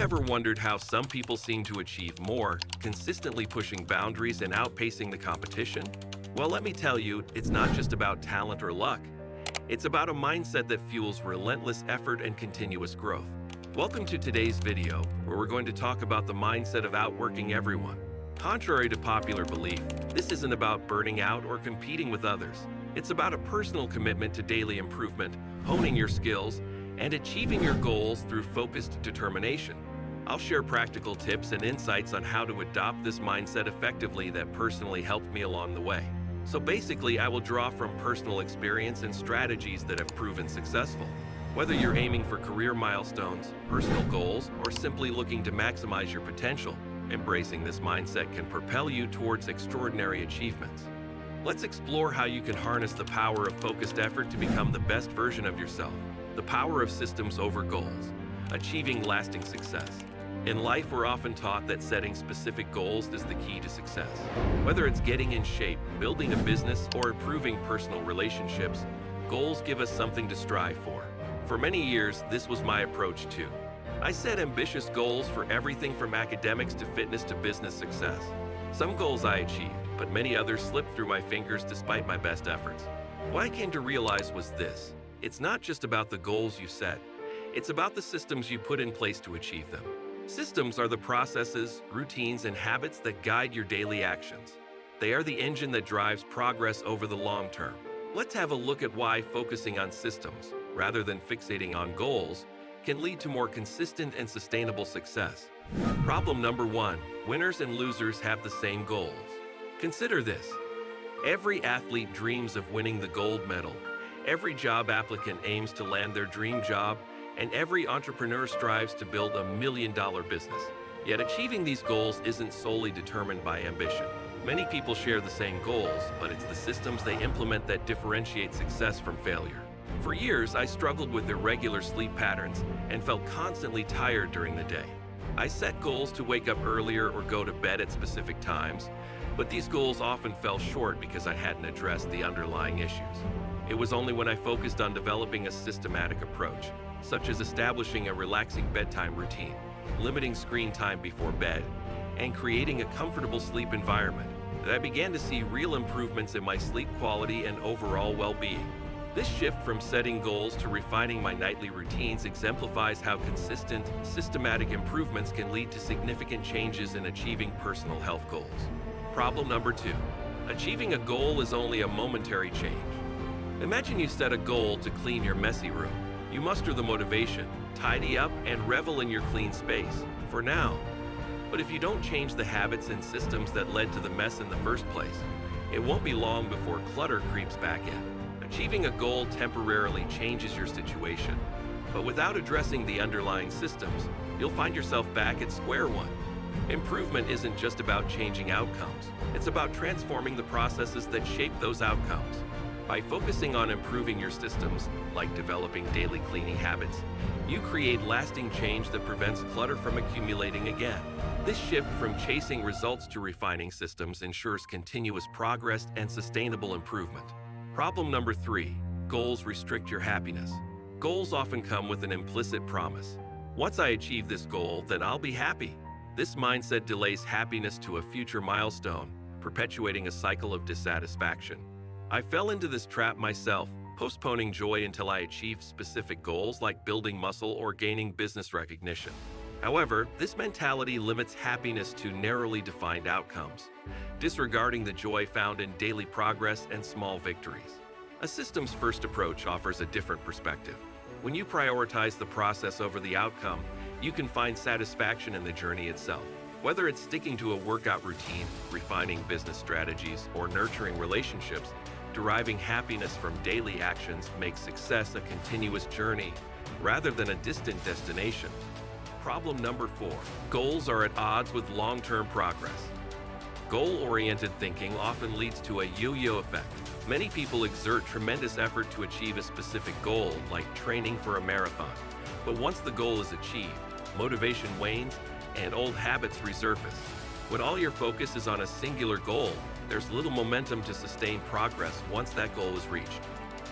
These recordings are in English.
ever wondered how some people seem to achieve more, consistently pushing boundaries and outpacing the competition? Well, let me tell you, it's not just about talent or luck. It's about a mindset that fuels relentless effort and continuous growth. Welcome to today's video, where we're going to talk about the mindset of outworking everyone. Contrary to popular belief, this isn't about burning out or competing with others. It's about a personal commitment to daily improvement, honing your skills, and achieving your goals through focused determination. I'll share practical tips and insights on how to adopt this mindset effectively that personally helped me along the way. So basically, I will draw from personal experience and strategies that have proven successful. Whether you're aiming for career milestones, personal goals, or simply looking to maximize your potential, embracing this mindset can propel you towards extraordinary achievements. Let's explore how you can harness the power of focused effort to become the best version of yourself. The power of systems over goals, achieving lasting success. In life, we're often taught that setting specific goals is the key to success. Whether it's getting in shape, building a business, or improving personal relationships, goals give us something to strive for. For many years, this was my approach too. I set ambitious goals for everything from academics to fitness to business success. Some goals I achieved, but many others slipped through my fingers despite my best efforts. What I came to realize was this: it's not just about the goals you set, it's about the systems you put in place to achieve them. Systems are the processes, routines, and habits that guide your daily actions. They are the engine that drives progress over the long term. Let's have a look at why focusing on systems, rather than fixating on goals, can lead to more consistent and sustainable success. Problem number 1. Winners and losers have the same goals. Consider this. Every athlete dreams of winning the gold medal. Every job applicant aims to land their dream job, and every entrepreneur strives to build a million-dollar business. Yet achieving these goals isn't solely determined by ambition. Many people share the same goals, but it's the systems they implement that differentiate success from failure. For years, I struggled with irregular sleep patterns and felt constantly tired during the day. I set goals to wake up earlier or go to bed at specific times, but these goals often fell short because I hadn't addressed the underlying issues. It was only when I focused on developing a systematic approach, such as establishing a relaxing bedtime routine, limiting screen time before bed, and creating a comfortable sleep environment, that I began to see real improvements in my sleep quality and overall well-being. This shift from setting goals to refining my nightly routines exemplifies how consistent, systematic improvements can lead to significant changes in achieving personal health goals. Problem number 2. Achieving a goal is only a momentary change. Imagine you set a goal to clean your messy room. You muster the motivation, tidy up, and revel in your clean space, for now. But if you don't change the habits and systems that led to the mess in the first place, it won't be long before clutter creeps back in. Achieving a goal temporarily changes your situation, but without addressing the underlying systems, you'll find yourself back at square one. Improvement isn't just about changing outcomes, it's about transforming the processes that shape those outcomes. By focusing on improving your systems, like developing daily cleaning habits, you create lasting change that prevents clutter from accumulating again. This shift from chasing results to refining systems ensures continuous progress and sustainable improvement. Problem number 3. Goals restrict your happiness. Goals often come with an implicit promise. Once I achieve this goal, then I'll be happy. This mindset delays happiness to a future milestone, perpetuating a cycle of dissatisfaction. I fell into this trap myself, postponing joy until I achieved specific goals like building muscle or gaining business recognition. However, this mentality limits happiness to narrowly defined outcomes, disregarding the joy found in daily progress and small victories. A systems-first approach offers a different perspective. When you prioritize the process over the outcome, you can find satisfaction in the journey itself. Whether it's sticking to a workout routine, refining business strategies, or nurturing relationships, deriving happiness from daily actions makes success a continuous journey rather than a distant destination. Problem number 4. Goals are at odds with long-term progress. Goal-oriented thinking often leads to a yo-yo effect. Many people exert tremendous effort to achieve a specific goal, like training for a marathon. But once the goal is achieved, motivation wanes and old habits resurface. When all your focus is on a singular goal, there's little momentum to sustain progress once that goal is reached.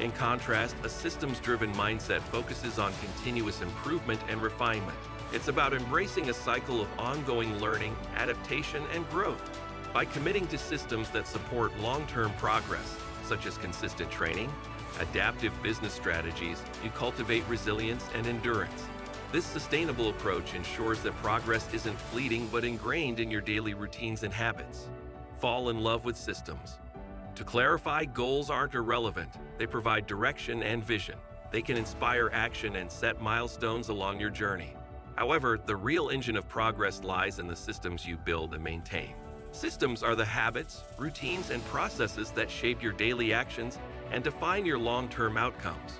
In contrast, a systems-driven mindset focuses on continuous improvement and refinement. It's about embracing a cycle of ongoing learning, adaptation, and growth. By committing to systems that support long-term progress, such as consistent training, adaptive business strategies, you cultivate resilience and endurance. This sustainable approach ensures that progress isn't fleeting but ingrained in your daily routines and habits. Fall in love with systems. To clarify, goals aren't irrelevant. They provide direction and vision. They can inspire action and set milestones along your journey. However, the real engine of progress lies in the systems you build and maintain. Systems are the habits, routines, and processes that shape your daily actions and define your long-term outcomes.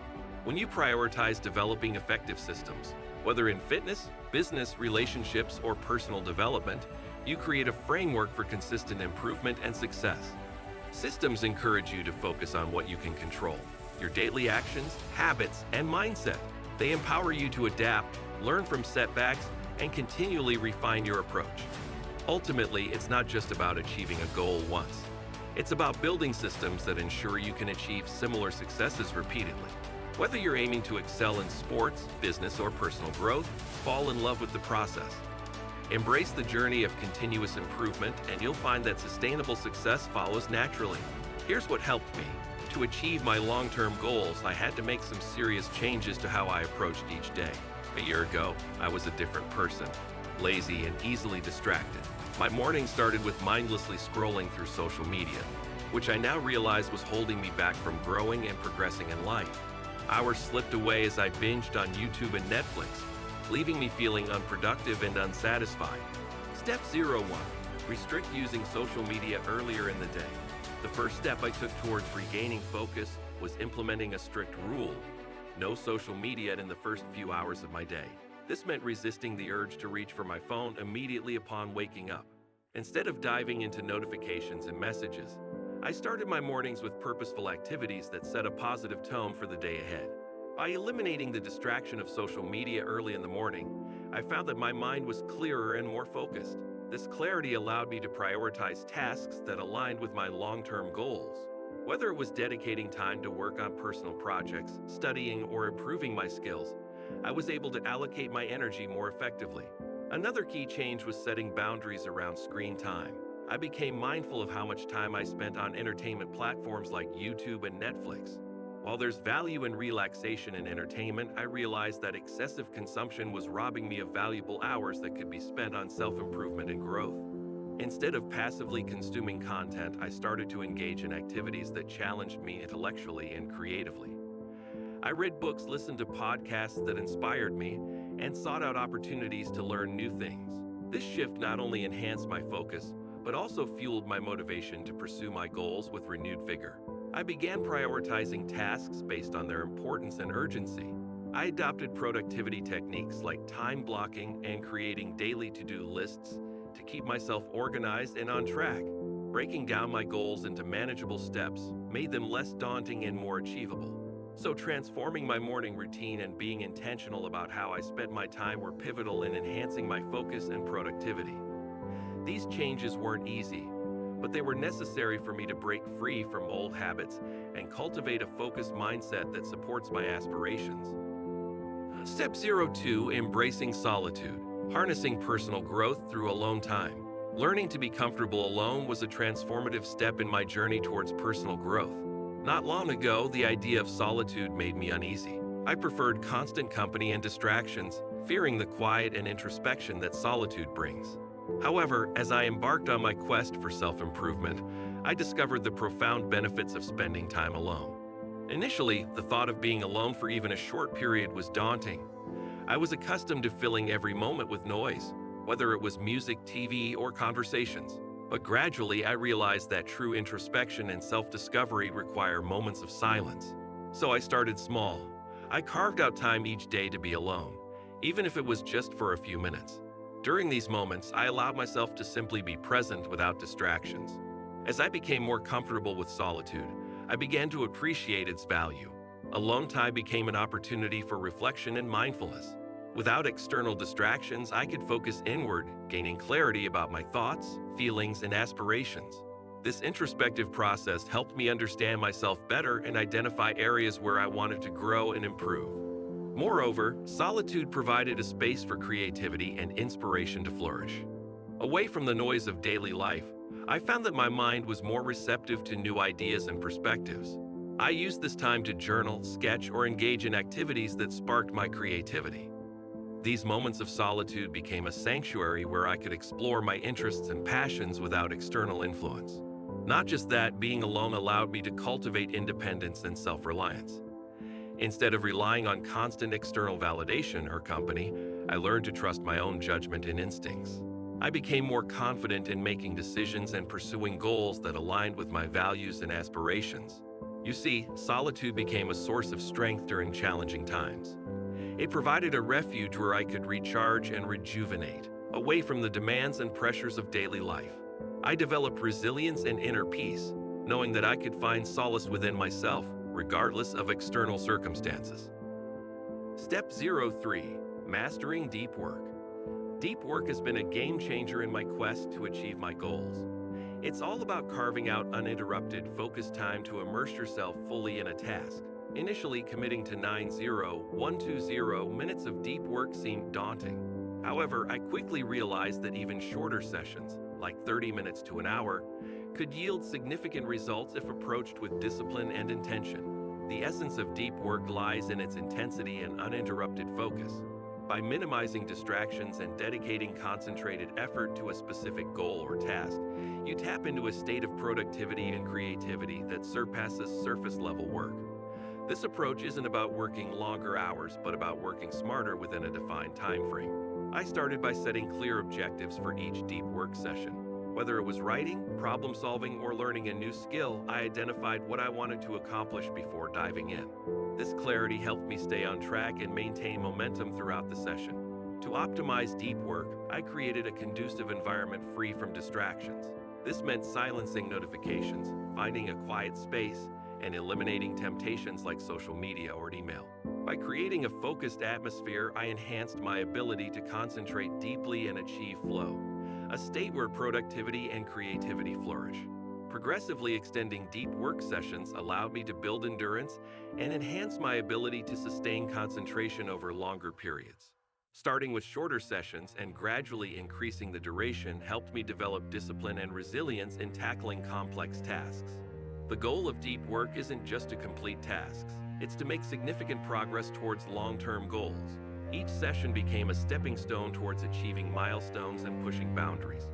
When you prioritize developing effective systems, whether in fitness, business, relationships, or personal development, you create a framework for consistent improvement and success. Systems encourage you to focus on what you can control, your daily actions, habits, and mindset. They empower you to adapt, learn from setbacks, and continually refine your approach. Ultimately, it's not just about achieving a goal once. It's about building systems that ensure you can achieve similar successes repeatedly. Whether you're aiming to excel in sports, business, or personal growth, fall in love with the process. Embrace the journey of continuous improvement, and you'll find that sustainable success follows naturally. Here's what helped me. To achieve my long-term goals, I had to make some serious changes to how I approached each day. A year ago, I was a different person, lazy and easily distracted. My morning started with mindlessly scrolling through social media, which I now realize was holding me back from growing and progressing in life. Hours slipped away as I binged on YouTube and Netflix, leaving me feeling unproductive and unsatisfied. Step 01. Restrict using social media earlier in the day. The first step I took towards regaining focus was implementing a strict rule: no social media in the first few hours of my day. This meant resisting the urge to reach for my phone immediately upon waking up. Instead of diving into notifications and messages, I started my mornings with purposeful activities that set a positive tone for the day ahead. By eliminating the distraction of social media early in the morning, I found that my mind was clearer and more focused. This clarity allowed me to prioritize tasks that aligned with my long-term goals. Whether it was dedicating time to work on personal projects, studying, or improving my skills, I was able to allocate my energy more effectively. Another key change was setting boundaries around screen time. I became mindful of how much time I spent on entertainment platforms like YouTube and Netflix. While there's value in relaxation and entertainment, I realized that excessive consumption was robbing me of valuable hours that could be spent on self-improvement and growth. Instead of passively consuming content, I started to engage in activities that challenged me intellectually and creatively. I read books, listened to podcasts that inspired me, and sought out opportunities to learn new things. This shift not only enhanced my focus, but also fueled my motivation to pursue my goals with renewed vigor. I began prioritizing tasks based on their importance and urgency. I adopted productivity techniques like time blocking and creating daily to-do lists to keep myself organized and on track. Breaking down my goals into manageable steps made them less daunting and more achievable. So transforming my morning routine and being intentional about how I spent my time were pivotal in enhancing my focus and productivity. These changes weren't easy, but they were necessary for me to break free from old habits and cultivate a focused mindset that supports my aspirations. Step 02. Embracing solitude. Harnessing personal growth through alone time. Learning to be comfortable alone was a transformative step in my journey towards personal growth. Not long ago, the idea of solitude made me uneasy. I preferred constant company and distractions, fearing the quiet and introspection that solitude brings. However, as I embarked on my quest for self-improvement, I discovered the profound benefits of spending time alone. Initially, the thought of being alone for even a short period was daunting. I was accustomed to filling every moment with noise, whether it was music, TV, or conversations. But gradually, I realized that true introspection and self-discovery require moments of silence. So I started small. I carved out time each day to be alone, even if it was just for a few minutes. During these moments, I allowed myself to simply be present without distractions. As I became more comfortable with solitude, I began to appreciate its value. Alone time became an opportunity for reflection and mindfulness. Without external distractions, I could focus inward, gaining clarity about my thoughts, feelings, and aspirations. This introspective process helped me understand myself better and identify areas where I wanted to grow and improve. Moreover, solitude provided a space for creativity and inspiration to flourish. Away from the noise of daily life, I found that my mind was more receptive to new ideas and perspectives. I used this time to journal, sketch, or engage in activities that sparked my creativity. These moments of solitude became a sanctuary where I could explore my interests and passions without external influence. Not just that, being alone allowed me to cultivate independence and self-reliance. Instead of relying on constant external validation or company, I learned to trust my own judgment and instincts. I became more confident in making decisions and pursuing goals that aligned with my values and aspirations. You see, solitude became a source of strength during challenging times. It provided a refuge where I could recharge and rejuvenate, away from the demands and pressures of daily life. I developed resilience and inner peace, knowing that I could find solace within myself, regardless of external circumstances. Step 03. Mastering deep work. Deep work has been a game changer in my quest to achieve my goals. It's all about carving out uninterrupted, focused time to immerse yourself fully in a task. Initially, committing to 120 minutes of deep work seemed daunting. However, I quickly realized that even shorter sessions, like 30 minutes to an hour, could yield significant results if approached with discipline and intention. The essence of deep work lies in its intensity and uninterrupted focus. By minimizing distractions and dedicating concentrated effort to a specific goal or task, you tap into a state of productivity and creativity that surpasses surface-level work. This approach isn't about working longer hours, but about working smarter within a defined time frame. I started by setting clear objectives for each deep work session. Whether it was writing, problem solving, or learning a new skill, I identified what I wanted to accomplish before diving in. This clarity helped me stay on track and maintain momentum throughout the session. To optimize deep work, I created a conducive environment free from distractions. This meant silencing notifications, finding a quiet space, and eliminating temptations like social media or email. By creating a focused atmosphere, I enhanced my ability to concentrate deeply and achieve flow, a state where productivity and creativity flourish. Progressively extending deep work sessions allowed me to build endurance and enhance my ability to sustain concentration over longer periods. Starting with shorter sessions and gradually increasing the duration helped me develop discipline and resilience in tackling complex tasks. The goal of deep work isn't just to complete tasks, it's to make significant progress towards long-term goals. Each session became a stepping stone towards achieving milestones and pushing boundaries.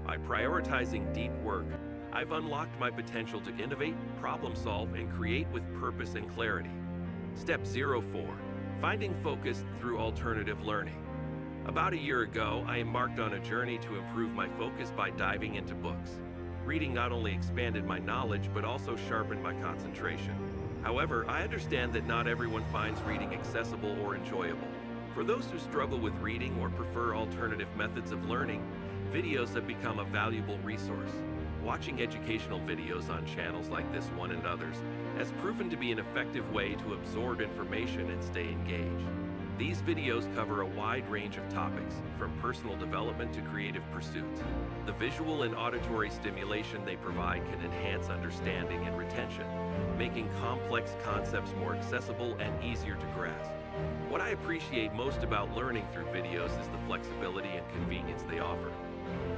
By prioritizing deep work, I've unlocked my potential to innovate, problem solve, and create with purpose and clarity. Step 04. Finding focus through alternative learning. About a year ago, I embarked on a journey to improve my focus by diving into books. Reading not only expanded my knowledge, but also sharpened my concentration. However, I understand that not everyone finds reading accessible or enjoyable. For those who struggle with reading or prefer alternative methods of learning, videos have become a valuable resource. Watching educational videos on channels like this one and others has proven to be an effective way to absorb information and stay engaged. These videos cover a wide range of topics, from personal development to creative pursuits. The visual and auditory stimulation they provide can enhance understanding and retention, making complex concepts more accessible and easier to grasp. What I appreciate most about learning through videos is the flexibility and convenience they offer.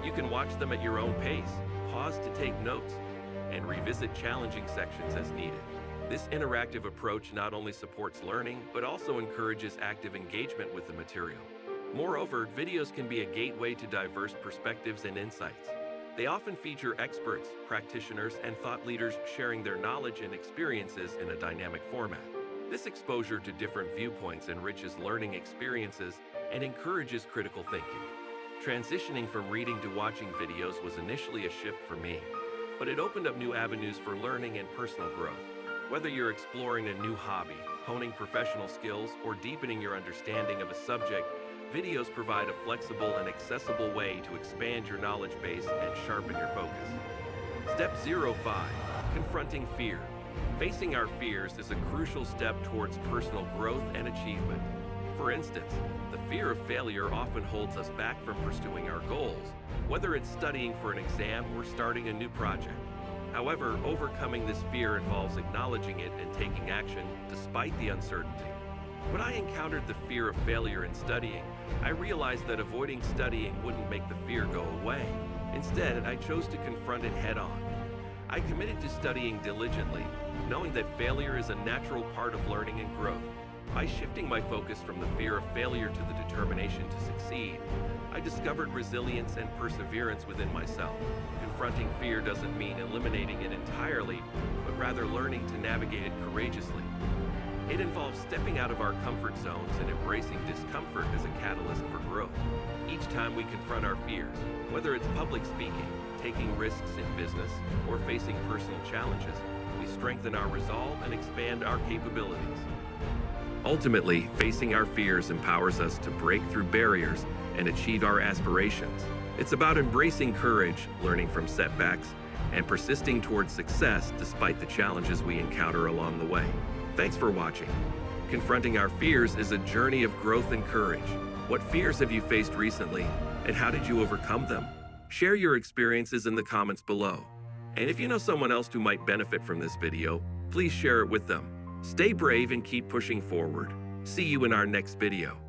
You can watch them at your own pace, pause to take notes, and revisit challenging sections as needed. This interactive approach not only supports learning, but also encourages active engagement with the material. Moreover, videos can be a gateway to diverse perspectives and insights. They often feature experts, practitioners, and thought leaders sharing their knowledge and experiences in a dynamic format. This exposure to different viewpoints enriches learning experiences and encourages critical thinking. Transitioning from reading to watching videos was initially a shift for me, but it opened up new avenues for learning and personal growth. Whether you're exploring a new hobby, honing professional skills, or deepening your understanding of a subject, videos provide a flexible and accessible way to expand your knowledge base and sharpen your focus. Step 05. Confronting fear. Facing our fears is a crucial step towards personal growth and achievement. For instance, the fear of failure often holds us back from pursuing our goals, whether it's studying for an exam or starting a new project. However, overcoming this fear involves acknowledging it and taking action despite the uncertainty. When I encountered the fear of failure in studying, I realized that avoiding studying wouldn't make the fear go away. Instead, I chose to confront it head on. I committed to studying diligently, knowing that failure is a natural part of learning and growth. By shifting my focus from the fear of failure to the determination to succeed, I discovered resilience and perseverance within myself. Confronting fear doesn't mean eliminating it entirely, but rather learning to navigate it courageously. It involves stepping out of our comfort zones and embracing discomfort as a catalyst for growth. Each time we confront our fears, whether it's public speaking, taking risks in business, or facing personal challenges, we strengthen our resolve and expand our capabilities. Ultimately, facing our fears empowers us to break through barriers and achieve our aspirations. It's about embracing courage, learning from setbacks, and persisting towards success despite the challenges we encounter along the way. Thanks for watching. Confronting our fears is a journey of growth and courage. What fears have you faced recently, and how did you overcome them? Share your experiences in the comments below. And if you know someone else who might benefit from this video, please share it with them. Stay brave and keep pushing forward. See you in our next video.